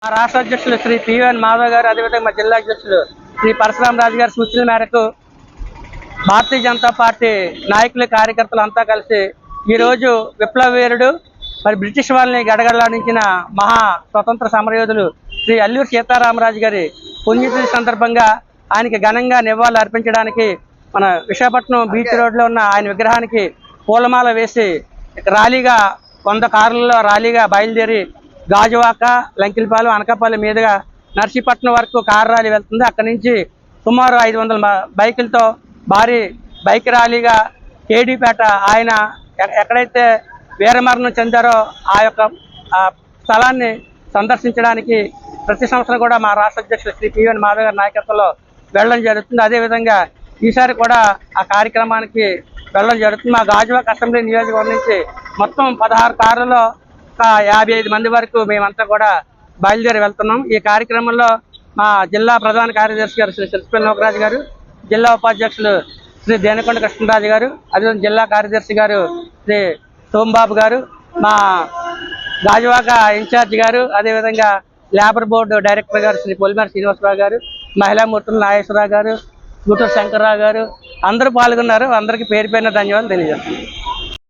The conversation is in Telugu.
మా రాష్ట్ర అధ్యక్షులు శ్రీ పివిఎన్ మాధవ్ గారు, అదేవిధంగా మా జిల్లా అధ్యక్షులు శ్రీ పరశురామరాజు గారి సూచనల మేరకు భారతీయ జనతా పార్టీ నాయకులు, కార్యకర్తలు అంతా కలిసి ఈరోజు విప్లవ వీరుడు, మరి బ్రిటిష్ వాళ్ళని గడగడలాడించిన మహా స్వతంత్ర సమరయోధులు శ్రీ అల్లూరి సీతారామరాజు గారి పుణ్యతిథి సందర్భంగా ఆయనకి ఘనంగా నివాళులు అర్పించడానికి మన విశాఖపట్నం బీచ్ రోడ్లో ఉన్న ఆయన విగ్రహానికి పూలమాల వేసి ర్యాలీగా 100 కార్లలో ర్యాలీగా బయలుదేరి గాజువాక, లంకిలపాలెం, అనకాపల్లి మీదుగా నర్సీపట్నం వరకు కారు ర్యాలీ వెళ్తుంది. అక్కడి నుంచి సుమారు 500 బైకులతో భారీ బైక్ ర్యాలీగా కేడీపేట ఆయన ఎక్కడైతే వీరమరణం చెందారో ఆ యొక్క స్థలాన్ని సందర్శించడానికి ప్రతి సంవత్సరం కూడా మా రాష్ట్ర అధ్యక్షులు శ్రీ పివిఎన్ మాధవ్ గారి నాయకత్వంలో వెళ్ళడం జరుగుతుంది. అదేవిధంగా ఈసారి కూడా ఆ కార్యక్రమానికి వెళ్ళడం జరుగుతుంది. మా గాజువాక అసెంబ్లీ నియోజకవర్గం నుంచి మొత్తం 16 కార్లలో 55 మంది వరకు మేమంతా కూడా బయలుదేరి వెళ్తున్నాం. ఈ కార్యక్రమంలో మా జిల్లా ప్రధాన కార్యదర్శి గారు శ్రీ చిరుతపల్లి నోకరాజు గారు, జిల్లా ఉపాధ్యక్షులు శ్రీ దేనికొండ కృష్ణరాజు గారు, అదేవిధంగా జిల్లా కార్యదర్శి గారు శ్రీ సోమబాబు గారు, మా గాజువాక ఇన్ఛార్జ్ గారు, అదేవిధంగా లేబర్ బోర్డు డైరెక్టర్ గారు శ్రీ పొలిమేర శ్రీనివాసరావు గారు, మహిళామూర్తులు నాగేశ్వరరావు గారు, గుంటూరు శంకర్రావు గారు అందరూ పాల్గొన్నారు. అందరికీ పేరు పేరున ధన్యవాదాలు తెలియజేస్తున్నాను.